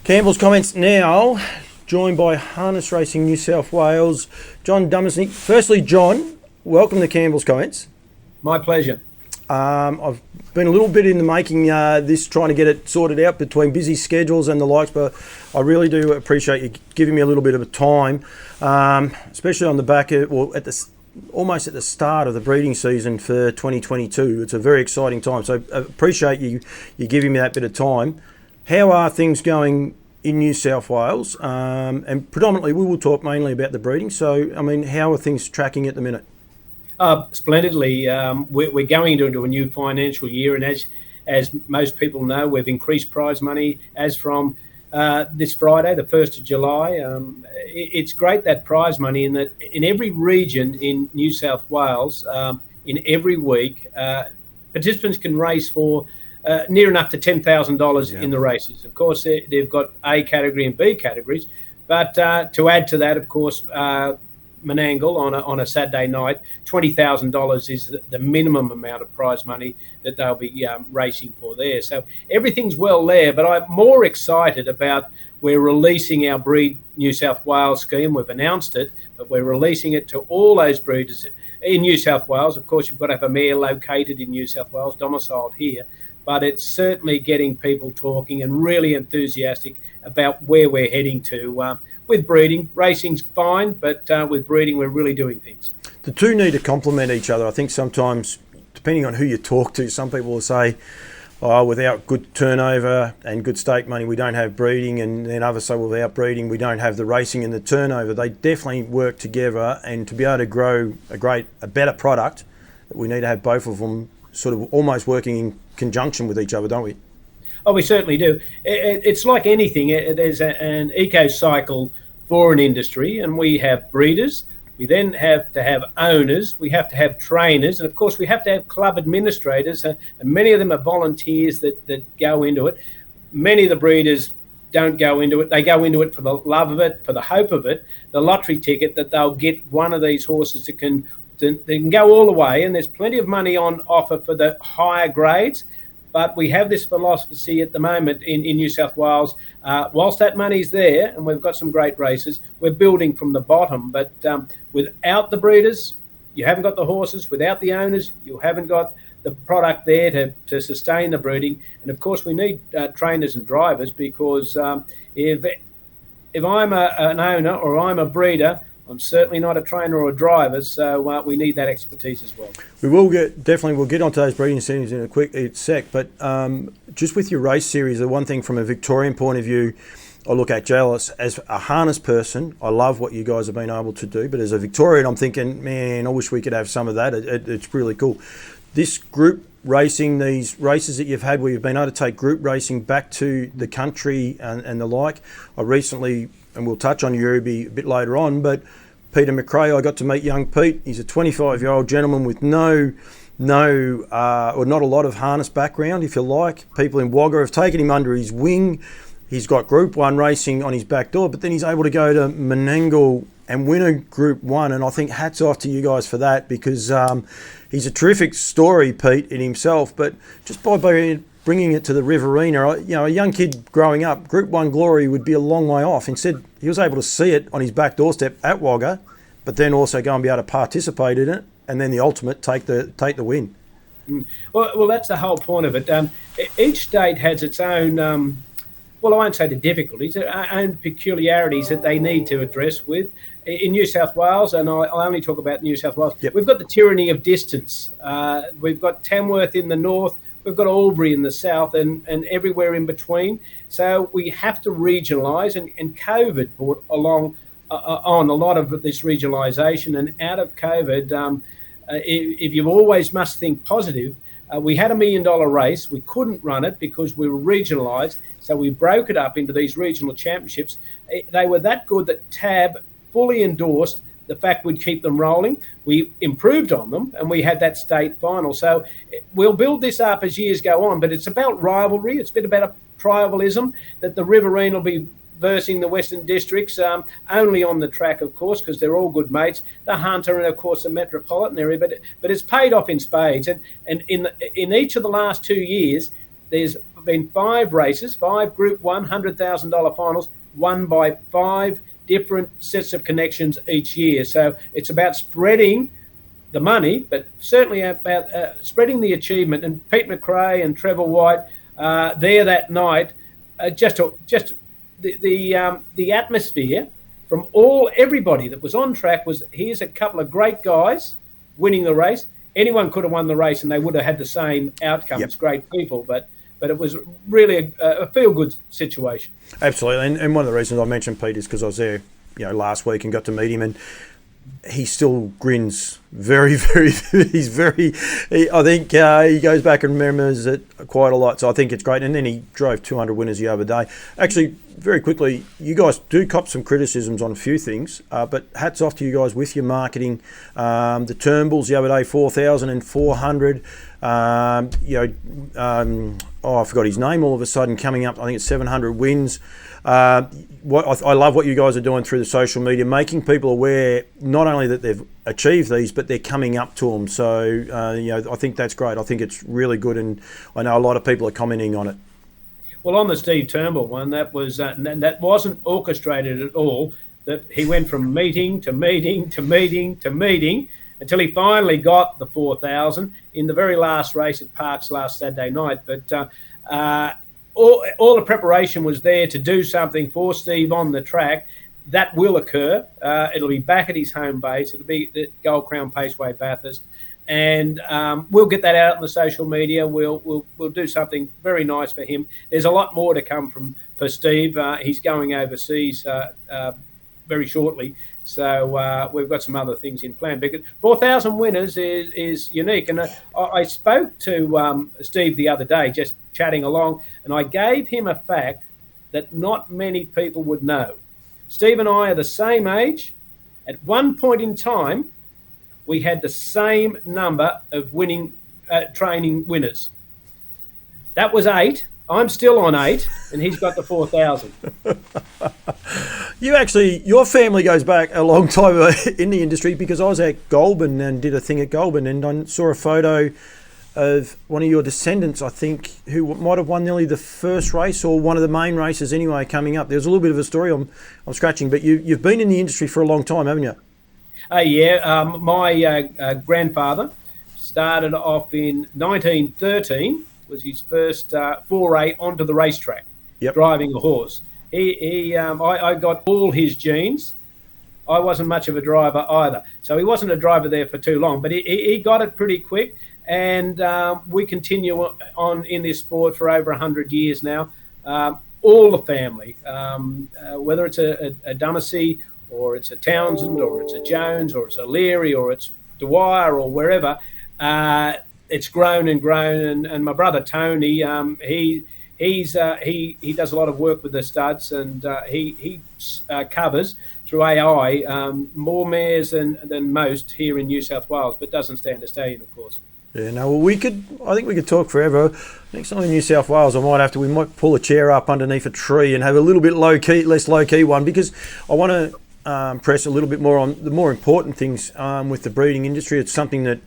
Campbell's comments now, joined by Harness Racing New South Wales, John Dumensy. Firstly, John, welcome to Campbell's comments. My pleasure. I've been a little bit in the making this, trying to get it sorted out between busy schedules and the likes, but I really do appreciate you giving me a little bit of a time, especially on the back of, almost at the start of the breeding season for 2022. It's a very exciting time, so I appreciate you giving me that bit of time. How are things going in New South Wales? And predominantly, we will talk mainly about the breeding. So, I mean, how are things tracking at the minute? Splendidly. We're going into a new financial year, and as most people know, we've increased prize money as from this Friday, the 1st of July. It's great, that prize money, in that in every region in New South Wales, in every week, participants can race for near enough to $10,000 in the races. Of course, they've got A category and B categories, but to add to that, of course, Menangle on a Saturday night, $20,000 is the minimum amount of prize money that they'll be racing for there. So everything's well there, but I'm more excited about, we're releasing our Breed New South Wales scheme. We've announced it, but we're releasing it to all those breeders in New South Wales. Of course, you've got to have a mare located in New South Wales, domiciled here, but it's certainly getting people talking and really enthusiastic about where we're heading to with breeding. Racing's fine, but with breeding, we're really doing things. The two need to complement each other. I think sometimes, depending on who you talk to, some people will say, oh, without good turnover and good stake money, we don't have breeding, and then others say, well, without breeding, we don't have the racing and the turnover. They definitely work together, and to be able to grow a better product, we need to have both of them sort of almost working in conjunction with each other, don't we? Oh, we certainly do. It's like anything. There's an eco cycle for an industry, and we have breeders. We then have to have owners. We have to have trainers, and of course, we have to have club administrators. And many of them are volunteers that go into it. Many of the breeders don't go into it. They go into it for the love of it, for the hope of it, the lottery ticket that they'll get one of these horses that can go all the way. And there's plenty of money on offer for the higher grades. But we have this philosophy at the moment in New South Wales. Whilst that money's there, and we've got some great races, we're building from the bottom. But without the breeders, you haven't got the horses. Without the owners, you haven't got the product there to sustain the breeding. And of course, we need trainers and drivers, because if I'm an owner or I'm a breeder, I'm certainly not a trainer or a driver, so we need that expertise as well. We'll get onto those breeding settings in a quick sec, but just with your race series, the one thing from a Victorian point of view, I look at jealous. As a harness person, I love what you guys have been able to do, but as a Victorian, I'm thinking, man, I wish we could have some of that. It's really cool. This group racing, these races that you've had where you've been able to take group racing back to the country and the like. I recently, and we'll touch on Yorubi a bit later on, but Peter McRae, I got to meet young Pete. He's a 25-year-old gentleman with or not a lot of harness background, if you like. People in Wagga have taken him under his wing. He's got Group 1 racing on his back door, but then he's able to go to Menangle and win a Group 1, and I think hats off to you guys for that, because he's a terrific story, Pete, in himself, but just by bringing it to the Riverina, a young kid growing up, Group 1 glory would be a long way off. Instead, he was able to see it on his back doorstep at Wagga, but then also go and be able to participate in it, and then the ultimate, take the win. Well, that's the whole point of it. Each state has its own, I won't say the difficulties, their own peculiarities that they need to address with. In New South Wales, and I'll only talk about New South Wales, We've got the tyranny of distance. We've got Tamworth in the north, we've got Albury in the south, and everywhere in between. So we have to regionalise, and COVID brought along on a lot of this regionalisation. And out of COVID, if you always must think positive, we had $1 million race. We couldn't run it because we were regionalised, so we broke it up into these regional championships. They were that good that TAB fully endorsed the fact we'd keep them rolling. We improved on them, and we had that state final. So we'll build this up as years go on, but it's about rivalry. It's a bit about a tribalism, that the Riverina will be versing the Western Districts, only on the track, of course, because they're all good mates. The Hunter and, of course, the metropolitan area, but it's paid off in spades. And in each of the last 2 years, there's been 5 races, 5 Group 1 $100,000 finals, won by 5 different sets of connections each year. So it's about spreading the money, but certainly about spreading the achievement. And Pete McRae and Trevor White there that night, just the atmosphere from everybody that was on track was, here's a couple of great guys winning the race. Anyone could have won the race and they would have had the same outcome. Yep. It's great people, but it was really a feel-good situation. Absolutely, and one of the reasons I mentioned Pete is because I was there, last week and got to meet him, and he still grins very, very. I think he goes back and remembers it quite a lot. So I think it's great. And then he drove 200 winners the other day. Actually, very quickly, you guys do cop some criticisms on a few things, but hats off to you guys with your marketing. The Turnbulls the other day, 4,000 and 400. I forgot his name all of a sudden, coming up, I think it's 700 wins. I love what you guys are doing through the social media, making people aware not only that they've achieved these, but they're coming up to them. So, I think that's great. I think it's really good, and I know a lot of people are commenting on it. Well, on the Steve Turnbull one, that wasn't orchestrated at all. That he went from meeting to meeting to meeting to meeting until he finally got the 4,000 in the very last race at Parks last Saturday night. But all the preparation was there to do something for Steve on the track. That will occur. It'll be back at his home base. It'll be the Gold Crown Paceway Bathurst. And we'll get that out on the social media. We'll do something very nice for him. There's a lot more to come for Steve. He's going overseas very shortly. So we've got some other things in plan. Because 4,000 winners is unique. And I spoke to Steve the other day, just chatting along, and I gave him a fact that not many people would know. Steve and I are the same age. At one point in time, we had the same number of training winners. That was 8. I'm still on 8, and he's got the 4,000. Your family goes back a long time in the industry, because I was at Goulburn and did a thing at Goulburn, and I saw a photo of one of your descendants, I think, who might have won nearly the first race or one of the main races anyway coming up. There's a little bit of a story I'm scratching, but you've been in the industry for a long time, haven't you? My grandfather started off in 1913, was his first foray onto the racetrack, driving a horse. I got all his genes. I wasn't much of a driver either. So he wasn't a driver there for too long, but he got it pretty quick. And we continue on in this sport for over 100 years now. All the family, whether it's a Dumensy, or it's a Townsend, or it's a Jones, or it's a Leary, or it's Dwyer, or wherever, it's grown and grown. And my brother Tony, he does a lot of work with the studs, and he covers through AI more mares than most here in New South Wales, but doesn't stand a stallion, of course. Yeah, no, well, I think we could talk forever. Next time in New South Wales, we might pull a chair up underneath a tree and have a little bit less low key one, because I want to press a little bit more on the more important things with the breeding industry. It's something that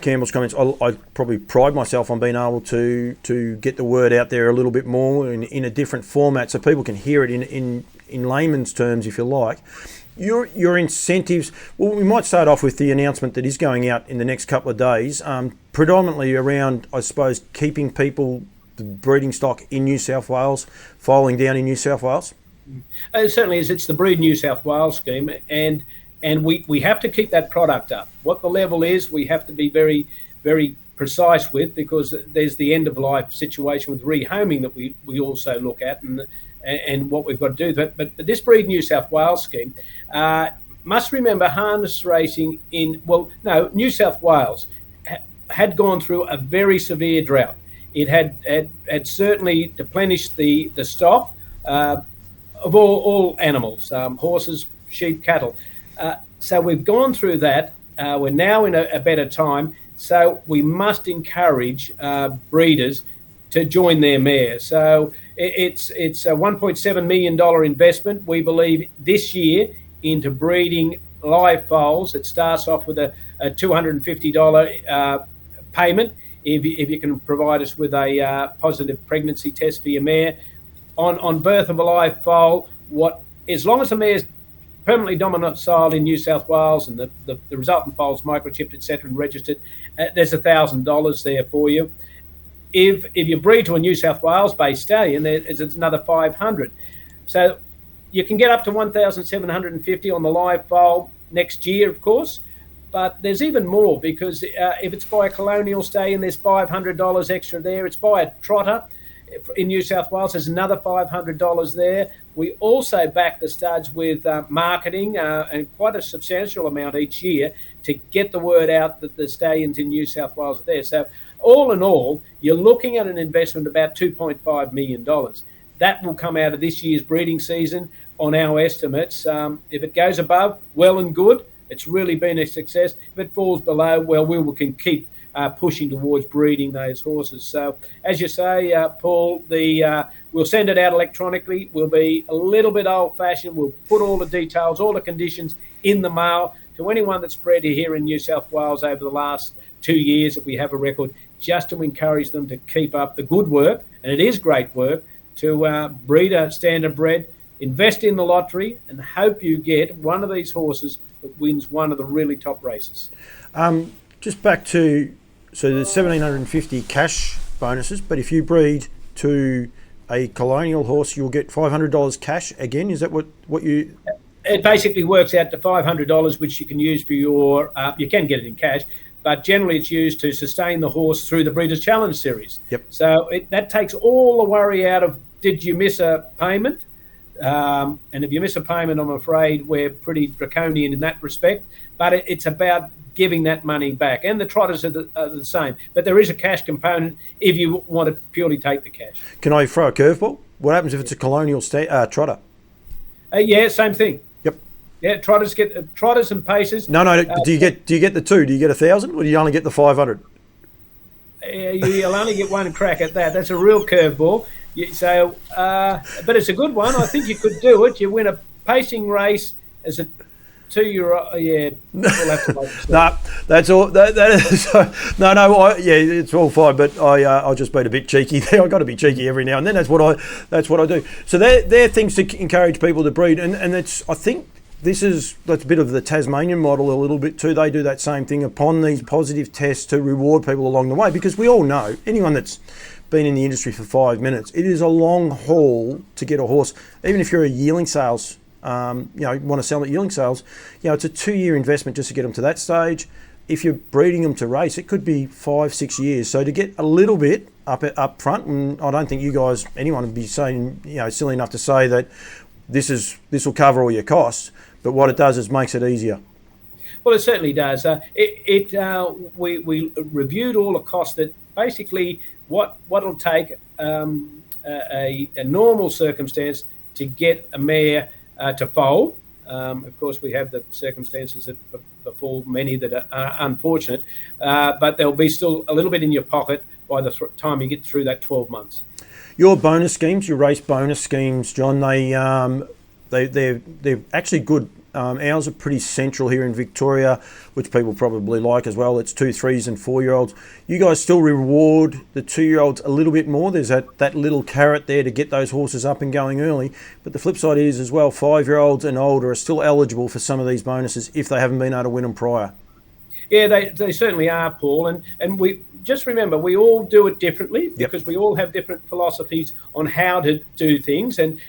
Campbell's comments, I probably pride myself on being able to get the word out there a little bit more in a different format, so people can hear it in layman's terms, if you like. Your incentives, well, we might start off with the announcement that is going out in the next couple of days, predominantly around, I suppose, keeping the breeding stock in New South Wales, filing down in New South Wales. It certainly is. It's the Breed New South Wales scheme, and we have to keep that product up. What the level is, we have to be very, very precise with, because there's the end of life situation with rehoming that we also look at, and what we've got to do. But this Breed New South Wales scheme, must remember harness racing New South Wales had gone through a very severe drought. It had certainly deplenished the stock of all animals, horses, sheep, cattle. So we've gone through that. We're now in a better time. So we must encourage breeders to join their mares. So it's a $1.7 million investment, we believe, this year into breeding live foals. It starts off with a $250 payment. if you can provide us with a positive pregnancy test for your mare. On birth of a live foal, as long as the mare's permanently domiciled in New South Wales and the resultant foal's microchipped, etc., and registered, there's $1,000 there for you. If you breed to a New South Wales-based stallion, there's another $500. So you can get up to $1,750 on the live foal next year, of course. But there's even more, because if it's by a colonial stallion, there's $500 extra there. It's by a trotter in New South Wales, there's another $500 there. We also back the studs with marketing and quite a substantial amount each year to get the word out that the stallions in New South Wales are there. So all in all, you're looking at an investment of about $2.5 million. That will come out of this year's breeding season on our estimates. If it goes above, well and good. It's really been a success. If it falls below, well, we can keep pushing towards breeding those horses. So, as you say, Paul, we'll send it out electronically. We'll be a little bit old-fashioned. We'll put all the details, all the conditions in the mail to anyone that's bred here in New South Wales over the last 2 years that we have a record, just to encourage them to keep up the good work, and it is great work, to breed a standard bred, invest in the lottery, and hope you get one of these horses that wins one of the really top races. Just back to, so there's 1,750 cash bonuses, but if you breed to a colonial horse, you'll get $500 cash again. Is that what you... It basically works out to $500, which you can use for your... you can get it in cash, but generally it's used to sustain the horse through the Breeders' Challenge Series. Yep. So that takes all the worry out of, did you miss a payment? And if you miss a payment, I'm afraid we're pretty draconian in that respect. But it's about giving that money back. And the trotters are the same. But there is a cash component if you want to purely take the cash. Can I throw a curveball? What happens if it's a colonial trotter? Yeah, same thing. Yep. Yeah, trotters get trotters and paces. No. Do you get the two? Do you get 1,000, or do you only get the 500? You'll only get one crack at that. That's a real curveball. So, but it's a good one. I think you could do it. You win a pacing race as a 2-year-old. Yeah, we'll have to wait. No, that's all. That is. Yeah, it's all fine. But I'll just be a bit cheeky there. I've got to be cheeky every now and then. That's what I do. So they're things to encourage people to breed, and that's, I think, that's a bit of the Tasmanian model a little bit too. They do that same thing upon these positive tests to reward people along the way, because we all know, anyone that's been in the industry for 5 minutes, it is a long haul to get a horse. Even if you're a yearling sales, want to sell at yearling sales, it's a 2-year investment just to get them to that stage. If you're breeding them to race, it could be 5-6 years. So to get a little bit up front, and I don't think anyone would be saying, silly enough to say that this will cover all your costs, but what it does is makes it easier. Well, it certainly does. We reviewed all the costs that basically what it'll take a normal circumstance to get a mare to foal. Of course, we have the circumstances that befall many that are unfortunate, but there'll be still a little bit in your pocket by the time you get through that 12 months. Your bonus schemes, your race bonus schemes, John, they're actually good. Ours are pretty central here in Victoria, which people probably like as well. It's 2, 3s and 4-year-olds. You guys still reward the 2-year-olds a little bit more. There's that little carrot there to get those horses up and going early. But the flip side is as well, 5-year-olds and older are still eligible for some of these bonuses if they haven't been able to win them prior. Yeah, they certainly are, Paul. And we just remember, we all do it differently because we all have different philosophies on how to do things. And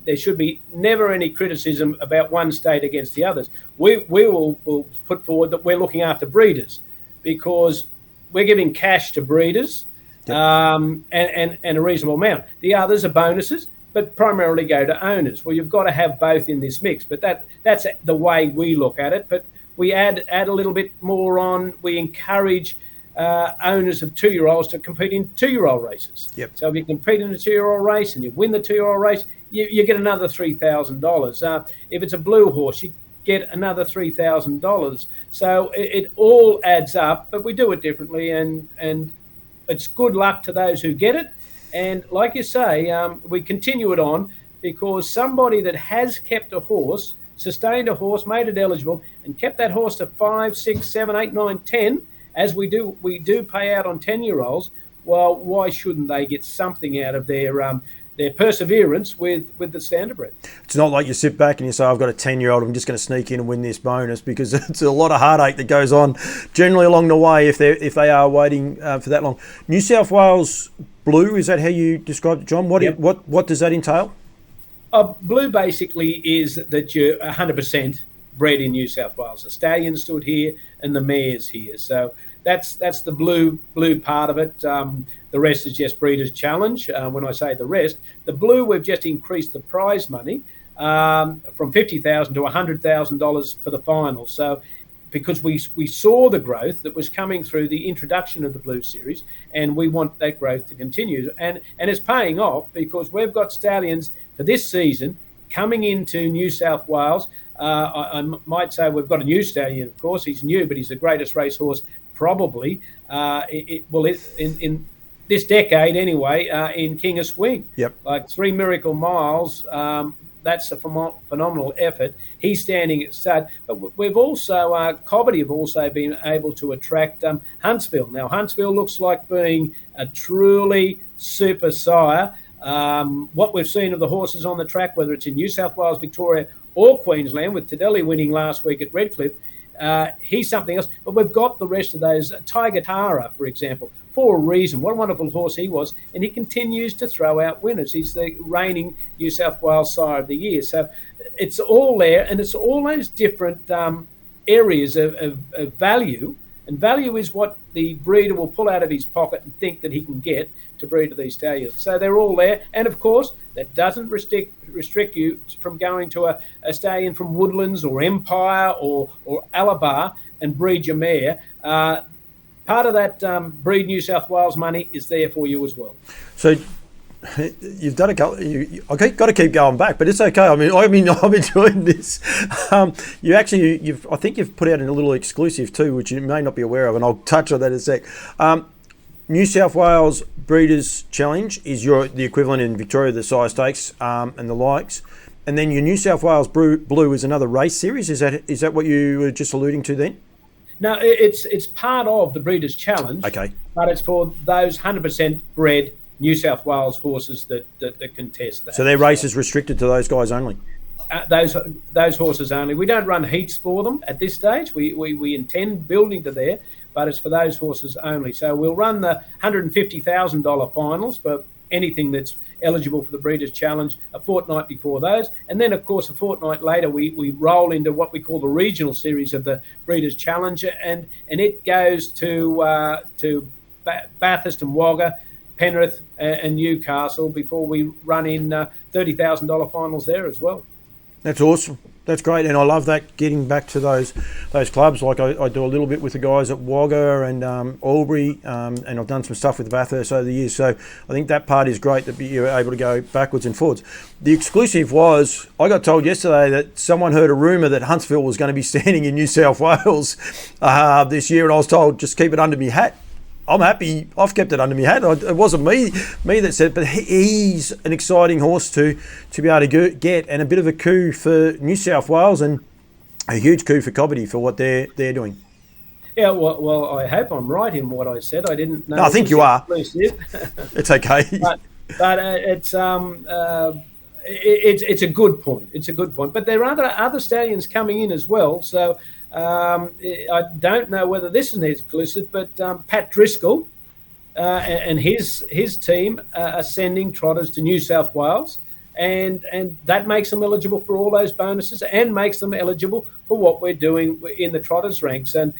there should be never any criticism about one state against the others. We will put forward that we're looking after breeders because we're giving cash to breeders and a reasonable amount. The others are bonuses, but primarily go to owners. Well, you've got to have both in this mix, but that's the way we look at it. But we add a little bit more on. We encourage owners of 2-year-olds to compete in 2-year-old races. Yep. So if you compete in a 2-year-old race and you win the 2-year-old race, you get another $3,000. If it's a blue horse, you get another $3,000. So it all adds up, but we do it differently, and it's good luck to those who get it. And like you say, we continue it on because somebody that has kept a horse, sustained a horse, made it eligible, and kept that horse to 5, 6, 7, 8, 9, 10, as we do pay out on 10-year-olds. Well, why shouldn't they get something out of their perseverance with the standardbred? It's not like you sit back and you say, I've got a 10-year-old, I'm just going to sneak in and win this bonus, because it's a lot of heartache that goes on generally along the way if they are waiting for that long. New South Wales Blue, is that how you described it, John? What does that entail? Blue basically is that you're 100% bred in New South Wales. The stallion stood here and the mare's here. So that's the blue part of it. The rest is just Breeders' Challenge. When I say the rest, the blue, we've just increased the prize money from $50,000 to $100,000 for the final. So because we saw the growth that was coming through the introduction of the Blue Series, and we want that growth to continue. And it's paying off, because we've got stallions for this season coming into New South Wales. I might say we've got a new stallion, of course. He's new, but he's the greatest racehorse probably in this decade anyway, in King of Swing. Yep. Like 3 Miracle Miles, that's a phenomenal effort. He's standing at stud. But we've also, Cobbity have also been able to attract Huntsville. Now, Huntsville looks like being a truly super sire. What we've seen of the horses on the track, whether it's in New South Wales, Victoria or Queensland, with Tadelli winning last week at Redcliffe, he's something else. But we've got the rest of those. Tiger Tara, for example, for a reason. What a wonderful horse he was. And he continues to throw out winners. He's the reigning New South Wales Sire of the Year. So it's all there, and it's all those different areas of value. And value is what the breeder will pull out of his pocket and think that he can get to breed to these stallions. So they're all there. And of course, that doesn't restrict you from going to a stallion from Woodlands or Empire or Alabar and breed your mare. Part of that Breed New South Wales money is there for you as well. So you've done a couple. I've got to keep going back, but it's okay. I mean, I'm enjoying this. I think you've put out a little exclusive too, which you may not be aware of, and I'll touch on that in a sec. New South Wales Breeders' Challenge is the equivalent in Victoria, the Sire Stakes and the likes. And then your New South Wales Blue is another race series. Is that what you were just alluding to then? No, it's part of the Breeders' Challenge. Okay. But it's for those 100% bred New South Wales horses that contest that. So their race is restricted to those guys only? Those horses only. We don't run heats for them at this stage. We intend building to there, but it's for those horses only. So we'll run the $150,000 finals for anything that's eligible for the Breeders' Challenge a fortnight before those. And then, of course, a fortnight later, we roll into what we call the regional series of the Breeders' Challenge, and it goes to Bathurst and Wagga, Penrith and Newcastle before we run in $30,000 finals there as well. That's awesome. That's great, and I love that, getting back to those clubs. Like I do a little bit with the guys at Wagga and Albury, and I've done some stuff with Bathurst over the years. So I think that part is great that you're able to go backwards and forwards. The exclusive was, I got told yesterday that someone heard a rumour that Huntsville was going to be standing in New South Wales this year, and I was told, just keep it under me hat. I'm happy. I've kept it under my hat. It wasn't me that said it, but he's an exciting horse to be able to get, and a bit of a coup for New South Wales, and a huge coup for Cobbity for what they're doing. Yeah, well, I hope I'm right in what I said. I didn't know. No, I think you are. It's okay. But it's a good point. It's a good point. But there are other stallions coming in as well. So I don't know whether this is an exclusive, but Pat Driscoll and his team are sending trotters to New South Wales, and that makes them eligible for all those bonuses and makes them eligible for what we're doing in the trotters ranks. And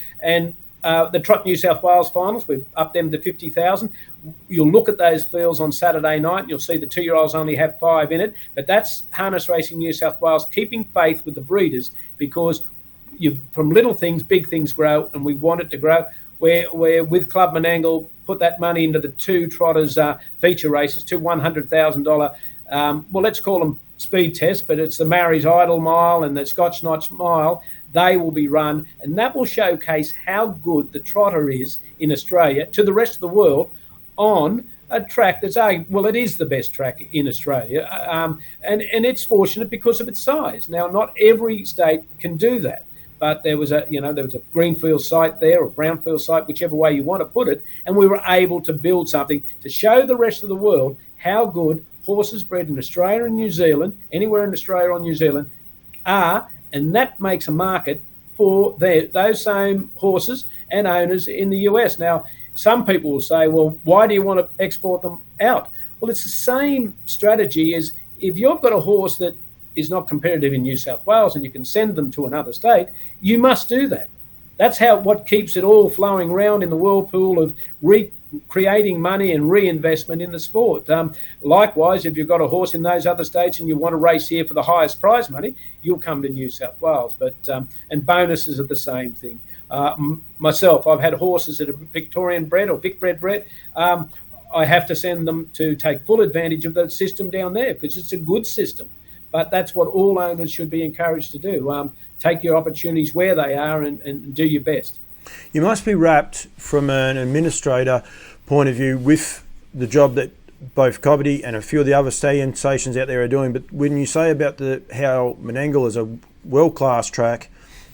the Trot New South Wales finals, we've upped them to 50,000. You'll look at those fields on Saturday night and you'll see the 2-year-olds only have 5 in it, but that's Harness Racing New South Wales keeping faith with the breeders, because from little things, big things grow, and we want it to grow. We're with Club Menangle, put that money into the 2 trotters feature races, 2 $100,000, well, let's call them speed tests, but it's the Mary's Idle Mile and the Scotch Notch Mile. They will be run, and that will showcase how good the trotter is in Australia to the rest of the world on a track that's, well, it is the best track in Australia, and it's fortunate because of its size. Now, not every state can do that, but there was a greenfield site there, or brownfield site, whichever way you want to put it, and we were able to build something to show the rest of the world how good horses bred in Australia and New Zealand, anywhere in Australia or New Zealand, are, and that makes a market for those same horses and owners in the US. Now, some people will say, well, why do you want to export them out? Well, it's the same strategy as if you've got a horse that is not competitive in New South Wales and you can send them to another state, you must do that. That's what keeps it all flowing around in the whirlpool of creating money and reinvestment in the sport. Likewise, if you've got a horse in those other states and you want to race here for the highest prize money, you'll come to New South Wales. But and bonuses are the same thing. Myself, I've had horses that are Victorian bred or Vic bred. I have to send them to take full advantage of the system down there because it's a good system. But that's what all owners should be encouraged to do. Take your opportunities where they are and do your best. You must be wrapped from an administrator point of view with the job that both Cobbity and a few of the other stallion stations out there are doing. But when you say about how Menangle is a world-class track,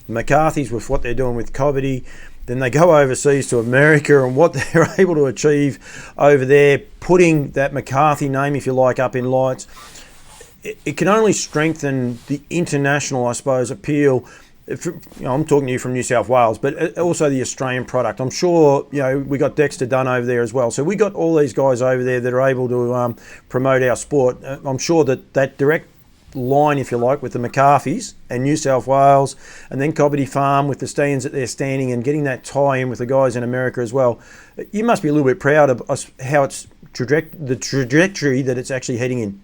McCarthy's with what they're doing with Cobbity, then they go overseas to America and what they're able to achieve over there, putting that McCarthy name, if you like, up in lights. It can only strengthen the international, I suppose, appeal. I'm talking to you from New South Wales, but also the Australian product. I'm sure, we got Dexter Dunn over there as well. So we got all these guys over there that are able to promote our sport. I'm sure that direct line, if you like, with the McCarthys and New South Wales, and then Cobbity Farm with the stallions that they're standing and getting that tie-in with the guys in America as well. You must be a little bit proud of how it's the trajectory that it's actually heading in.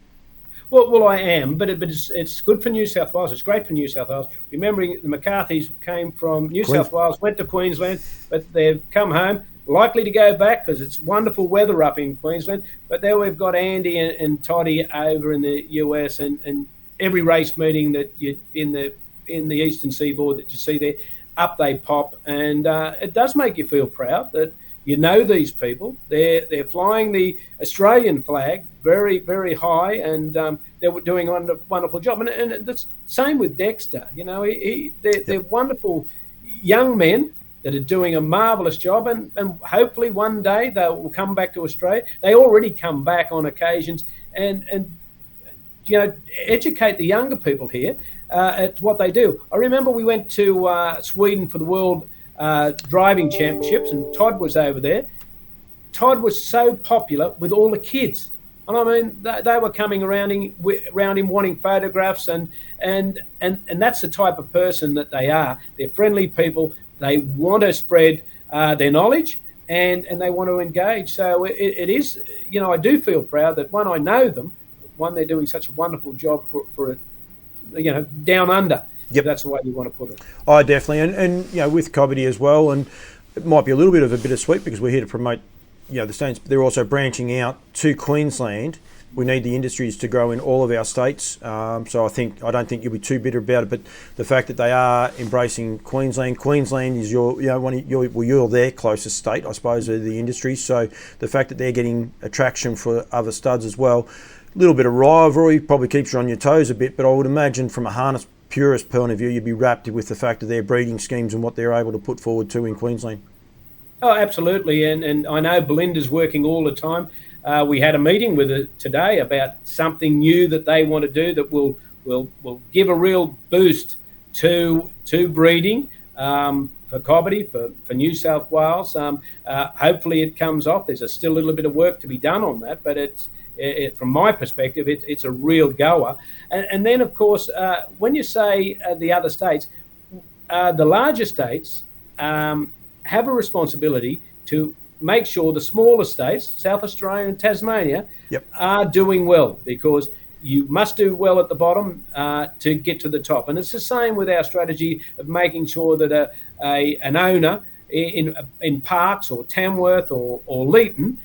Well, I am, but it's good for New South Wales. It's great for New South Wales. Remembering the McCarthys came from New South Wales, went to Queensland, but they've come home, likely to go back because it's wonderful weather up in Queensland. But there we've got Andy and Toddy over in the US, and every race meeting that you in the Eastern Seaboard that you see there, up they pop, and it does make you feel proud that these people. They're flying the Australian flag very, very high, and they're doing a wonderful job. And the same with Dexter. They're wonderful young men that are doing a marvellous job, and hopefully one day they will come back to Australia. They already come back on occasions, and educate the younger people here at what they do. I remember we went to Sweden for the World Driving Championships, and Todd was over there. Todd was so popular with all the kids, and I mean they were coming around him wanting photographs, and that's the type of person that they are. They're friendly people. They want to spread their knowledge, and they want to engage. So it is, I do feel proud that I know them. They're doing such a wonderful job for down under. Yep. That's the way you want to put it. Oh, definitely. And with Cobbity as well, and it might be a little bit of a bittersweet because we're here to promote, the states, but they're also branching out to Queensland. We need the industries to grow in all of our states. So I don't think you'll be too bitter about it, but the fact that they are embracing Queensland is you're their closest state, I suppose, of the industry. So the fact that they're getting attraction for other studs as well, a little bit of rivalry probably keeps you on your toes a bit, but I would imagine from a harness purist point of view, you'd be wrapped with the fact of their breeding schemes and what they're able to put forward to in Queensland. Oh, absolutely. And I know Belinda's working all the time. We had a meeting with her today about something new that they want to do that will give a real boost to breeding for Cobbity, for New South Wales. Hopefully it comes off. There's still a little bit of work to be done on that, but from my perspective, it's a real goer. And then, of course, when you say the other states, the larger states have a responsibility to make sure the smaller states, South Australia and Tasmania, are doing well, because you must do well at the bottom to get to the top. And it's the same with our strategy of making sure that an owner in Parkes or Tamworth or Leeton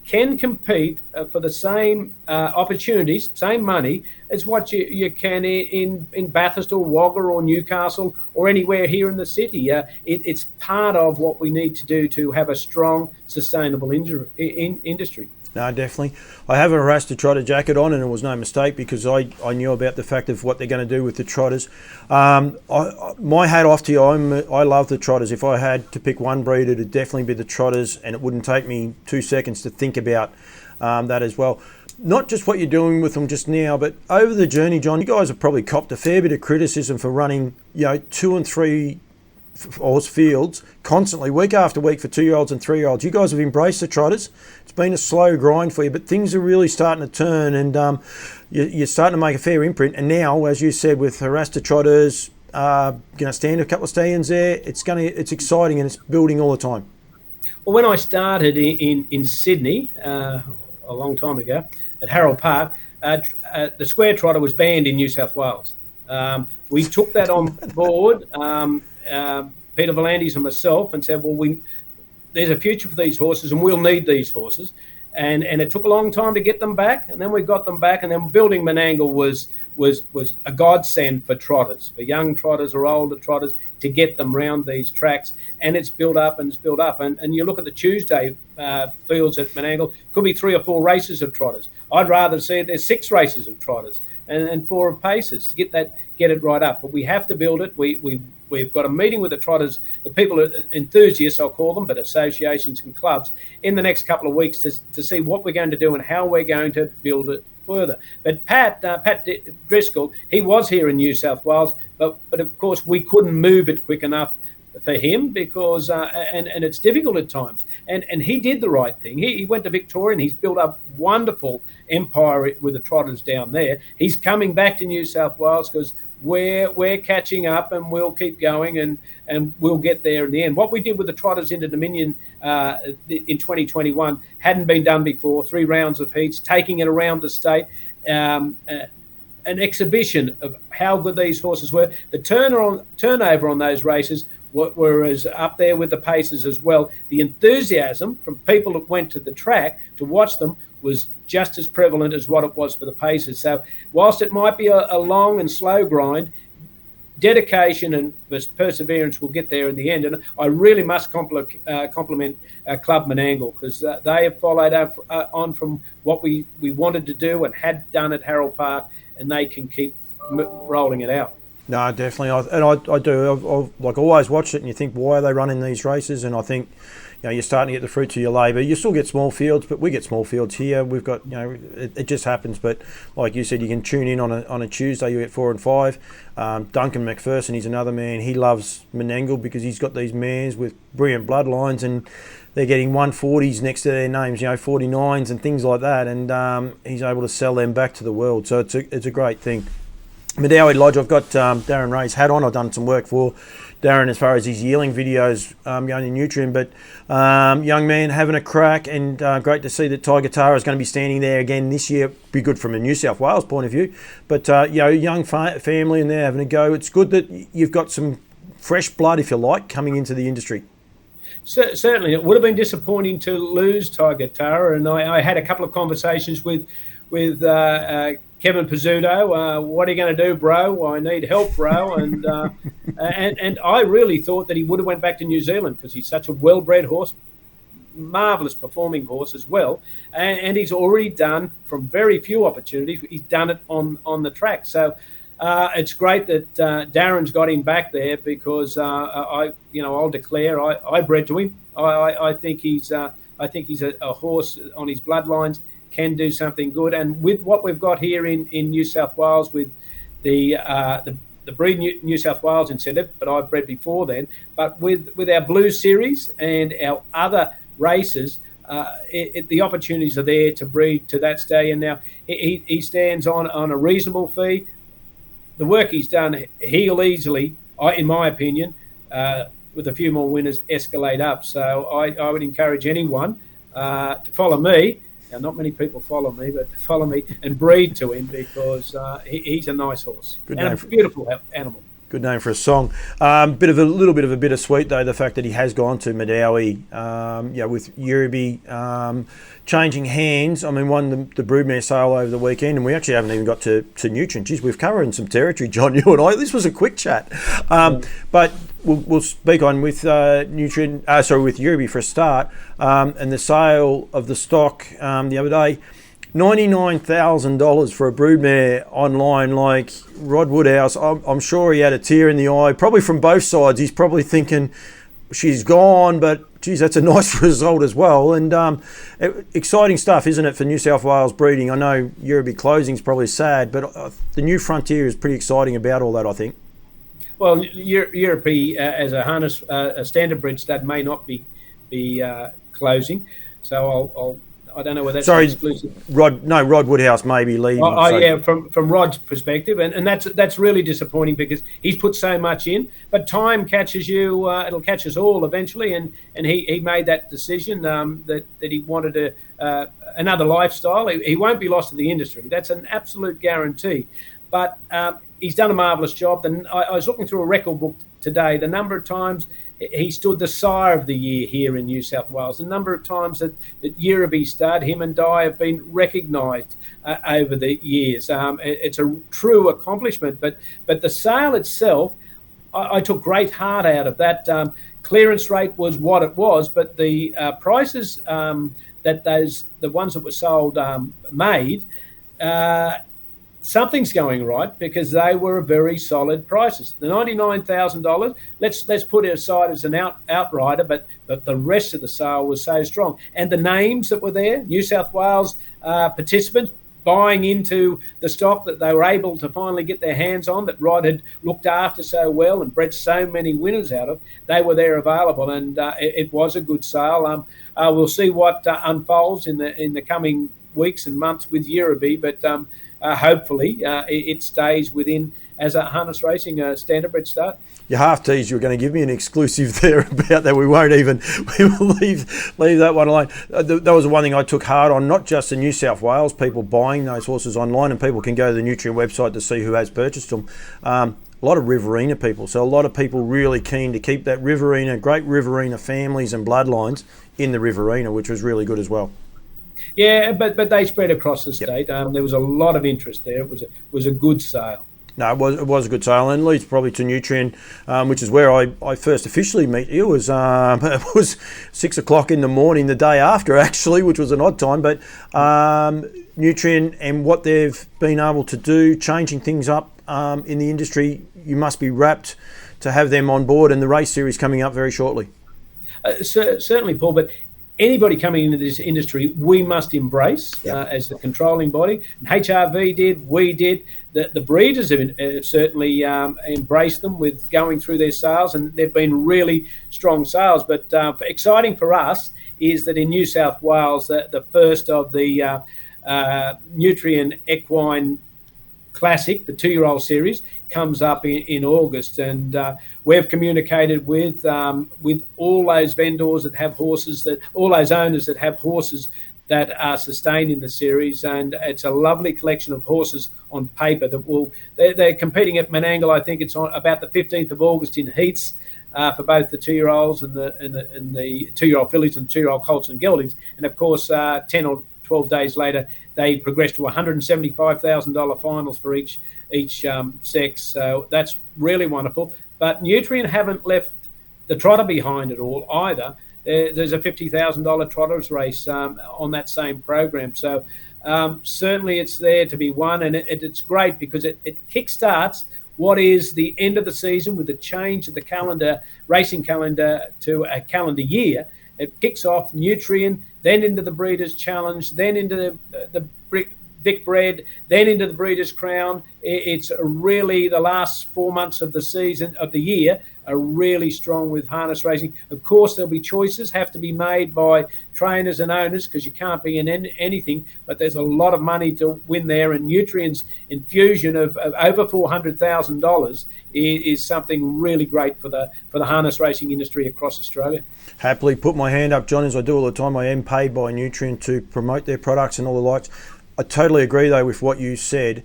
can compete for the same opportunities, same money as what you can in Bathurst or Wagga or Newcastle or anywhere here in the city. It's part of what we need to do to have a strong, sustainable industry. No, definitely. I have a harassed trotter jacket on, and it was no mistake because I knew about the fact of what they're going to do with the trotters. My hat off to you. I love the trotters. If I had to pick one breed, it'd definitely be the trotters, and it wouldn't take me 2 seconds to think about that as well. Not just what you're doing with them just now, but over the journey, John, you guys have probably copped a fair bit of criticism for running, 2 and 3 horse fields constantly, week after week, for 2-year-olds and 3-year-olds. You guys have embraced the trotters. It's been a slow grind for you, but things are really starting to turn, and you're starting to make a fair imprint. And now, as you said, with harassed trotters, going to stand a couple of stallions there. It's exciting, and it's building all the time. Well, when I started in Sydney a long time ago at Harold Park, the square trotter was banned in New South Wales. We took that on board. Peter Volandis and myself, and said, well, there's a future for these horses, and we'll need these horses. And it took a long time to get them back, and then we got them back, and then building Menangle was a godsend for trotters, for young trotters or older trotters, to get them round these tracks. And it's built up and it's built up. And you look at the Tuesday fields at Menangle, could be 3 or 4 races of trotters. I'd rather see there's 6 races of trotters and 4 of paces to get it right up. But we have to build it. We've got a meeting with the trotters, the people, enthusiasts, I'll call them, but associations and clubs, in the next couple of weeks to see what we're going to do and how we're going to build it further. But Pat Driscoll, he was here in New South Wales, but of course we couldn't move it quick enough for him because and it's difficult at times. And he did the right thing. He went to Victoria and he's built up wonderful empire with the trotters down there. He's coming back to New South Wales because we're catching up, and we'll keep going, and we'll get there in the end. What we did with the trotters into Dominion in 2021 hadn't been done before. 3 rounds of heats, taking it around the state, an exhibition of how good these horses were. The turnover on those races were up there with the paces as well. The enthusiasm from people that went to the track to watch them was just as prevalent as what it was for the paces. So whilst it might be a long and slow grind, dedication and perseverance will get there in the end. And I really must compliment Club Menangle, because they have followed on from what we wanted to do and had done at Harold Park, and they can keep rolling it out. No, definitely. I do. I've always watched it, and you think, why are they running these races? And I think, you're starting to get the fruits of your labour. You still get small fields, but we get small fields here. We've got, it just happens. But like you said, you can tune in on a Tuesday. You get 4 and 5. Duncan McPherson, he's another man. He loves Menangle because he's got these mares with brilliant bloodlines, and they're getting 140s next to their names, 49s and things like that. And he's able to sell them back to the world. So it's a great thing. Medowie Lodge, I've got Darren Ray's hat on. I've done some work for Darren as far as his yearling videos going in Nutrien, but young man having a crack, and great to see that Tiger Tara is going to be standing there again this year. Be good from a New South Wales point of view, but young family and they're having a go. It's good that you've got some fresh blood, if you like, coming into the industry. Certainly, it would have been disappointing to lose Tiger Tara, and I had a couple of conversations with Kevin Pizzuto. What are you going to do, bro? I need help, bro. And and I really thought that he would have went back to New Zealand because he's such a well-bred horse, marvellous performing horse as well. And he's already done, from very few opportunities, he's done it on the track. So it's great that Darren's got him back there, because I'll declare I bred to him. I think he's a horse on his bloodlines, can do something good. And with what we've got here in New South Wales, with the Breed New South Wales incentive, but I've bred before then, but with our Blue Series and our other races, the opportunities are there to breed to that stallion. Now, he stands on a reasonable fee. The work he's done, he'll easily, in my opinion, with a few more winners, escalate up. So I would encourage anyone to follow me. Now, not many people follow me, but follow me and breed to him, because he's a nice horse. Good and name. A beautiful animal. Good name for a song. Little bit of a bittersweet though, the fact that he has gone to Madawi. With Yuribi changing hands. I mean, won the broodmare sale over the weekend, and we actually haven't even got to Nutrien. Geez, we've covered some territory, John. You and I. This was a quick chat, but we'll speak on with with Yuribi for a start, and the sale of the stock the other day. $99,000 for a broodmare online, like Rod Woodhouse. I'm sure he had a tear in the eye, probably from both sides. He's probably thinking she's gone, but geez, that's a nice result as well. And exciting stuff, isn't it, for New South Wales breeding? I know Yuribi closing is probably sad, but the new frontier is pretty exciting about all that, I think. Well, Yuribi as a harness, a standard bred stud may not be closing, so I don't know whether that's exclusive. Rod Woodhouse may be leaving. Yeah, from Rod's perspective, and that's really disappointing because he's put so much in. But time catches you; it'll catch us all eventually. And he made that decision that he wanted another lifestyle. He won't be lost to the industry. That's an absolute guarantee. But he's done a marvellous job. And I was looking through a record book today. The number of times he stood the sire of the year here in New South Wales. The number of times that Yuribi stud, him and Di, have been recognised over the years. It's a true accomplishment. But the sale itself, I took great heart out of that. Clearance rate was what it was, but the prices that the ones that were sold made. Something's going right because they were very solid prices. The $99,000, let's put it aside as an outrider, but the rest of the sale was so strong. And the names that were there, New South Wales participants buying into the stock that they were able to finally get their hands on, that Rod had looked after so well and bred so many winners out of, they were there available, and it was a good sale. We'll see what unfolds in the coming weeks and months with Yuribi, but hopefully it stays within as a harness racing standard bred start. You half teased you were going to give me an exclusive there about that. We will leave that one alone. That was the one thing I took hard on, not just the New South Wales people buying those horses online, and people can go to the Nutrien website to see who has purchased them. A lot of Riverina people, so a lot of people really keen to keep that Riverina, great Riverina families and bloodlines in the Riverina, which was really good as well. Yeah, but they spread across the state. There was a lot of interest there. It was a good sale. No, it was a good sale, and leads probably to Nutrien, which is where I first officially met you. It was 6 o'clock in the morning the day after, actually, which was an odd time. But Nutrien and what they've been able to do, changing things up in the industry, you must be rapt to have them on board, and the race series coming up very shortly. Certainly, Paul, but anybody coming into this industry, we must embrace as the controlling body. And HRV did, we did. The breeders have certainly embraced them with going through their sales, and they've been really strong sales. But exciting for us is that in New South Wales, the first of the Nutrien Equine Classic, the 2-year-old series, comes up in August, and we've communicated with all those vendors that have horses, all those owners that have horses that are sustained in the series, and it's a lovely collection of horses on paper that they're competing at Menangle. I think it's on about the 15th of August in heats for both the 2-year-olds and the 2-year-old fillies and 2-year-old colts and geldings, and of course 10 or 12 days later they progress to $175,000 finals for each sex. So that's really wonderful. But Nutrien haven't left the trotter behind at all either. There's a $50,000 trotters race on that same program. So certainly it's there to be won, and it's great because it kickstarts what is the end of the season with the change of the racing calendar to a calendar year. It kicks off Nutrien, then into the Breeders' Challenge, then into the Vic Bred, then into the Breeders' Crown. It's really the last 4 months of the season, of the year, are really strong with harness racing. Of course, there'll be choices have to be made by trainers and owners because you can't be in anything, but there's a lot of money to win there, and Nutrien's infusion of over $400,000 is something really great for the harness racing industry across Australia. Happily put my hand up, John, as I do all the time. I am paid by Nutrien to promote their products and all the likes. I totally agree, though, with what you said.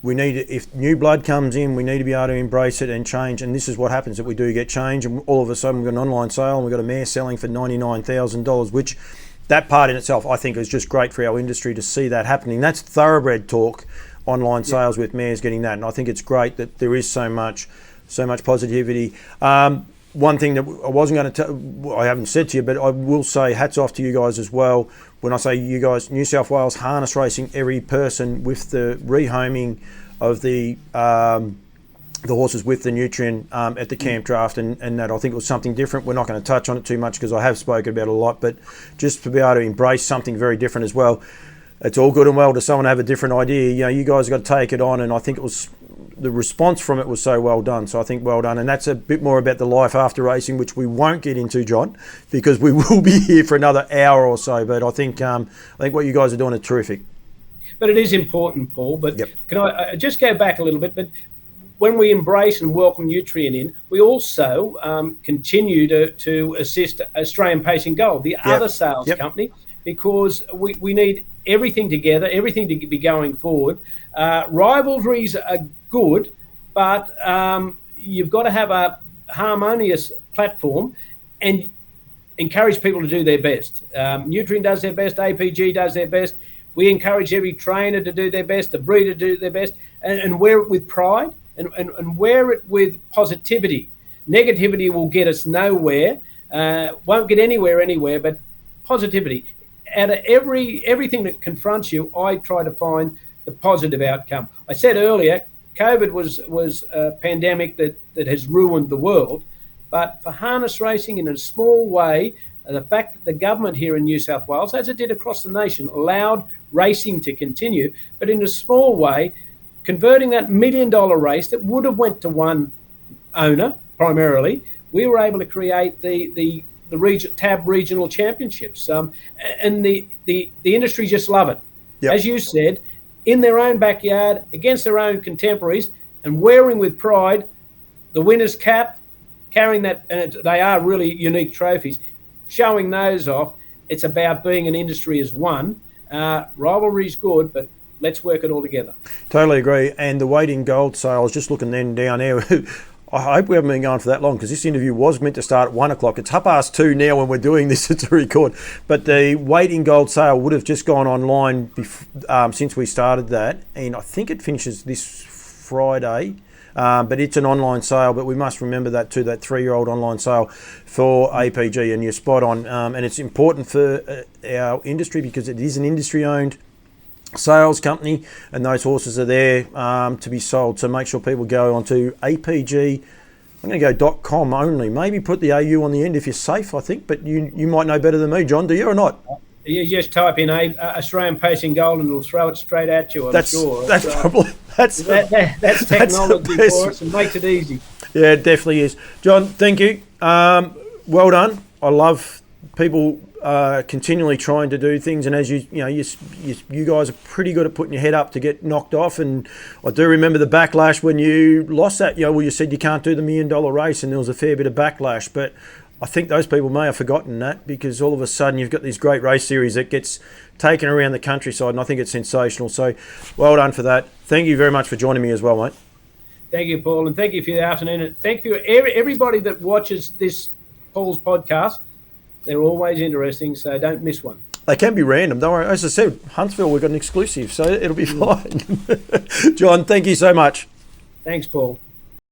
we need, if new blood comes in, we need to be able to embrace it and change. And this is what happens, that we do get change, and all of a sudden we've got an online sale and we've got a mare selling for $99,000, which that part in itself I think is just great for our industry to see that happening. That's thoroughbred talk, online sales with mares getting that, and I think it's great that there is so much positivity. One thing that I wasn't going to I haven't said to you, but I will say hats off to you guys as well. When I say you guys, New South Wales harness racing, every person with the rehoming of the horses with the nutrient at the camp draft, and that I think it was something different. We're not going to touch on it too much because I have spoken about it a lot, but just to be able to embrace something very different as well. It's all good and well to someone have a different idea. You know, you guys got to take it on, and I think it was, the response from it was so well done. So I think well done, and that's a bit more about the life after racing, which we won't get into, John, because we will be here for another hour or so. But I think what you guys are doing is terrific. But it is important, Paul. But yep. Can I just go back a little bit? But when we embrace and welcome Nutrien in, we also continue to assist Australian Pacing Gold, the other sales company, because we need everything together, everything to be going forward. Rivalries are good, but you've got to have a harmonious platform and encourage people to do their best. Nutrien does their best, APG does their best. We encourage every trainer to do their best, the breeder to do their best, and wear it with pride and wear it with positivity. Negativity will get us nowhere, won't get anywhere, but positivity. Out of everything that confronts you, I try to find the positive outcome. I said earlier, COVID was a pandemic that has ruined the world, but for harness racing in a small way, the fact that the government here in New South Wales, as it did across the nation, allowed racing to continue, but in a small way, converting that $1 million race that would have went to one owner primarily, we were able to create the TAB regional championships, and the industry just love it. Yep. As you said, in their own backyard, against their own contemporaries, and wearing with pride the winner's cap, carrying that, and they are really unique trophies, showing those off. It's about being an industry as one. Rivalry's good, but let's work it all together. Totally agree. And the weight in gold sale, I was just looking then down there. I hope we haven't been going for that long, because this interview was meant to start at 1 o'clock. It's 2:30 now when we're doing this to record. But the weight in gold sale would have just gone online since we started that. And I think it finishes this Friday. But it's an online sale, but we must remember that too, that 3-year-old online sale for APG, and you're spot on. And it's important for our industry because it is an industry-owned sales company, and those horses are there to be sold. So make sure people go onto APG. I'm going to go .com only. Maybe put the AU on the end if you're safe, I think. But you might know better than me, John. Do you or not? You just type in Australian Pacing Gold and it'll throw it straight at you, I'm sure. That's probably... That's technology for us and makes it easy. Yeah, it definitely is. John, thank you. Well done. I love people continually trying to do things, and as you guys are pretty good at putting your head up to get knocked off. And I do remember the backlash when you lost that. You said you can't do the $1 million race, and there was a fair bit of backlash. But I think those people may have forgotten that, because all of a sudden you've got these great race series that gets taken around the countryside, and I think it's sensational. So well done for that. Thank you very much for joining me as well, mate. Thank you, Paul, and thank you for the afternoon. And thank you everybody that watches this Paul's podcast. They're always interesting, so don't miss one. They can be random, don't worry. As I said, Huntsville, we've got an exclusive, so it'll be fine. John, thank you so much. Thanks, Paul.